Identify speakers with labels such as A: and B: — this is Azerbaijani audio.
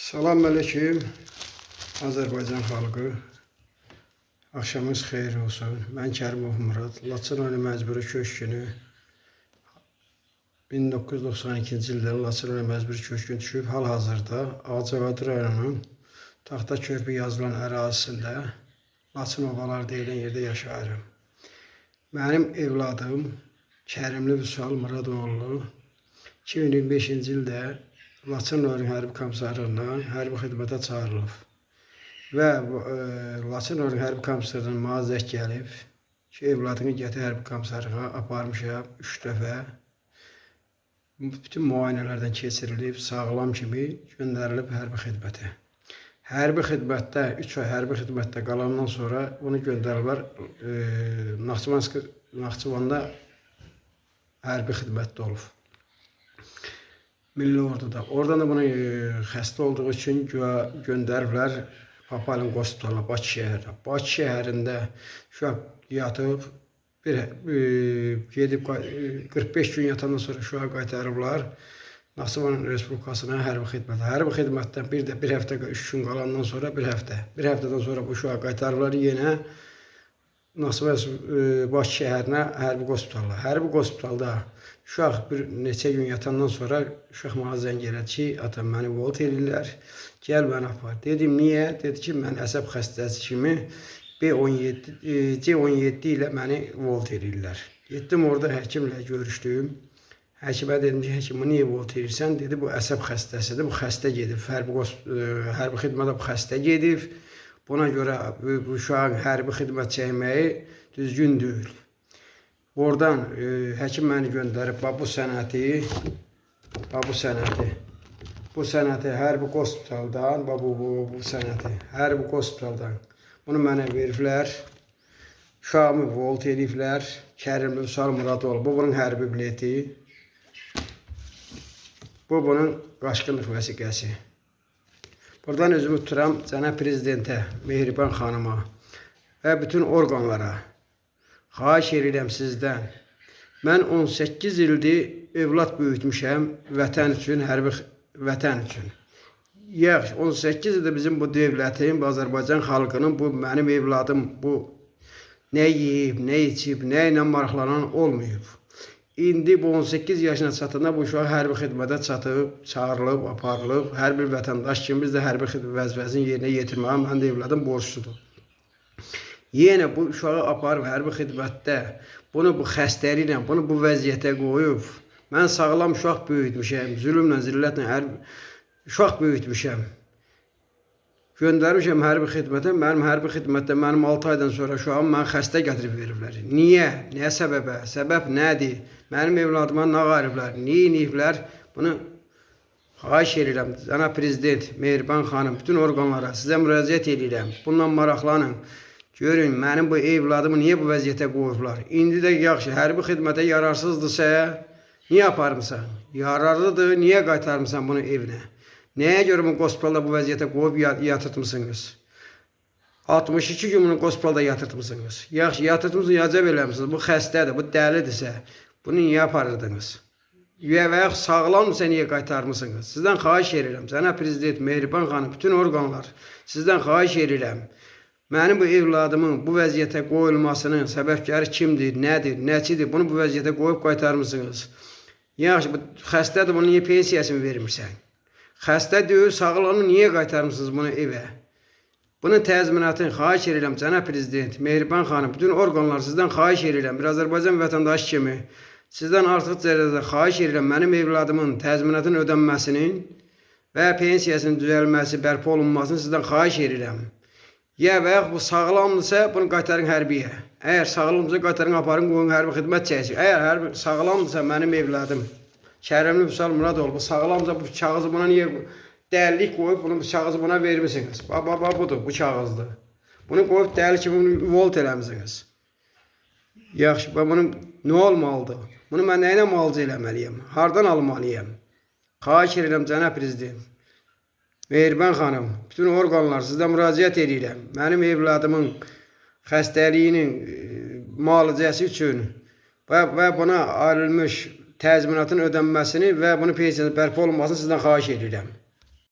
A: Salam aleyküm Azərbaycan xalqı. Axşamınız xeyir olsun. Mən Kərimov Murad. Laçın rayonu məcburi köşkünü 1992-ci ildə Laçın rayonu məcburi köşkünü düşüb. Hal-hazırda Ağcabədi rayonunun Taxta Körpü yazılan ərazisində Laçın Ovalar deyilən yerdə yaşayırım. Mənim evladım Kərimli Vüsal Muradoğlu 2025-ci ildə Laçın rayonu hərbi komissarlığından hərbi xidmətə çağırılıb və Laçın rayonu hərbi komissarlığından müraciət gəlib ki, evladını gətir hərbi komissarlığa aparmışam 3 dəfə. Bütün müayinələrdən keçirilib, sağlam kimi göndərilib hərbi xidmətə. Hərbi xidmətdə 3 ay hərbi xidmətdə qalandan sonra bunu göndəriblər Naxçıvanda hərbi xidmətdə olub. Milli Orduda. Oradan da bunu xəstə olduğu üçün göndəriblər Papalin Hospitalına, Bakı şəhərinə. Bakı şəhərində uşaq yatıb, gedib 45 gün yatandan sonra uşağı qaytarıblar Naxçıvan Respublikasına hərbi xidmətə. Hərbi xidmətdən bir həftə 3 gün qalandan sonra bir həftədən sonra bu uşağı qaytarıblar yenə Naxçıvan Bakı şəhərinə hərbi hospitala. Hərbi hospitalda uşaq bir neçə gün yatandan sonra uşaq mənə zəng elədi ki, ata məni volt edirlər, gəl məni apar. Dedim, niyə? Dedi ki, mən əsəb xəstəsi kimi C17 ilə məni volt edirlər. Getdim orada həkimlə görüşdüm. Həkimə dedim ki, həkim, niyə volt edirsən? Dedi, bu əsəb xəstəsidir, bu xəstə gedib. Hərbi xidmətə bu xəstə gedib. Buna görə bu uşağın hərbi xidmət çəkməyi düzgün deyil. Oradan həkim məni göndərib, bu sənəti hərbi hospitaldan, bu sənəti hərbi hospitaldan. Bunu mənə veriblər, uşağımı volt ediblər, Kərimli Vüsal Muradoğlu. Bu bunun hərbi bileti, bu bunun qaçqınlıq vəsiqəsi. Buradan özümü tuturam cənab prezidentə, Mehriban xanıma və bütün orqanlara. Xahiş edirəm sizdən. Mən 18 ildir evlad böyütmüşəm vətən üçün, hərbi vətən üçün. Yaxşı, 18 ildir bizim bu dövlətin, bu Azərbaycan xalqının, bu mənim evladım, bu nə yeyib, nə içib, nə ilə maraqlanan olmayıb. İndi bu 18 yaşına çatında bu uşaq hərbi xidmətə çatıb, çağırılıb, aparılıb. Hər bir vətəndaş kimi biz də hərbi xidmət vəzifəsini yerinə yetirməyə mənim də evladım borçludur. Yenə bu uşağı aparıb hərbi xidmətdə bunu bu xəstəliklə, bunu bu vəziyyətə qoyub. Mən sağlam uşaq böyütmüşəm, zülmlə, zillətlə uşaq böyütmüşəm. Göndərmişəm hərbi xidmətə, mənim hərbi xidmətdə mənim 6 aydan sonra uşağımı mən xəstə gətirib veriblər. Niyə? Nə səbəbə? Səbəb nədir? Mənim evladıma nə qariblər? Niyə iniblər? Bunu xahiş edirəm, cənab prezident, Mehriban xanım, bütün orqanlara sizə müraciət edirəm. Bundan maraqlanın. Görün, mənim bu evladımı niyə bu vəziyyətə qoyublar? İndi də yaxşı, hərbi xidmətə yararsızdırsa, niyə aparmısan? Yararlıdır, niyə qaytarmısan bunu evinə? Nəyə görə bu hospitalda bu vəziyyətə qoyub yatırtmısınız? 62 gün bunu hospitalda yatırtmısınız. Yaxşı, yatırtmısınız, yacab eləmişsiniz. Bu xəstədir, bu dəlidirsə, bunu niyə aparırdınız? Və yaxud sağlamdırsa niyə qaytarmısınız? Sizdən xahiş edirəm, cənab prezident, Mehriban xanım, bütün orqanlar, sizdən xahiş edirəm. Mənim bu evladımın bu vəziyyətə qoyulmasının səbəbkarı kimdir, nədir, nəçidir? Bunu bu vəziyyətə qoyub qaytarmısınız? Yaxşı, bu xəstədir, bunu niyə pensiyasını vermirsən? Xəstə deyil, sağlanı niyə qaytarmısınız bunu evə? Bunun təzminatını xahiş edirəm, cənab prezident, Mehriban xanım, bütün orqanlar sizdən xahiş edirəm, bir Azərbaycan vətəndaşı kimi sizdən artıq dərəcədə xahiş edirəm mənim evladımın təzminatının ödənməsinin və pensiyasının düzəlməsi, bərpa olunmasını sizdən xahiş edirəm. Ya və yaxud bu sağlamdırsa bunu qaytarın hərbiyə. Əgər sağlamdırsa qaytarın aparın, qoyun hərbi xidmət çəksin. Əgər sağlamdırsa mənim evladım Kərimli Vüsal Muradoğlu, bu sağlamdırsa bu kağızı buna niyə dəlilik qoyub, bu kağızı buna vermişsiniz? Budur, bu kağızdır. Bunu qoyub dəli kimi volt eləmişsiniz. Yaxşı, bunun nə olmalıdır? Bunu mən nə ilə müalicə eləməliyəm? Hardan almalıyam? Xahiş edirəm, cənab prezident. Mehriban xanım, bütün orqanlar sizdən müraciət edirəm. Mənim evladımın xəstəliyinin müalicəsi üçün və buna ayrılmış təzminatın ödənməsini və bunun pensiyasının bərpa olunmasını sizdən xahiş edirəm.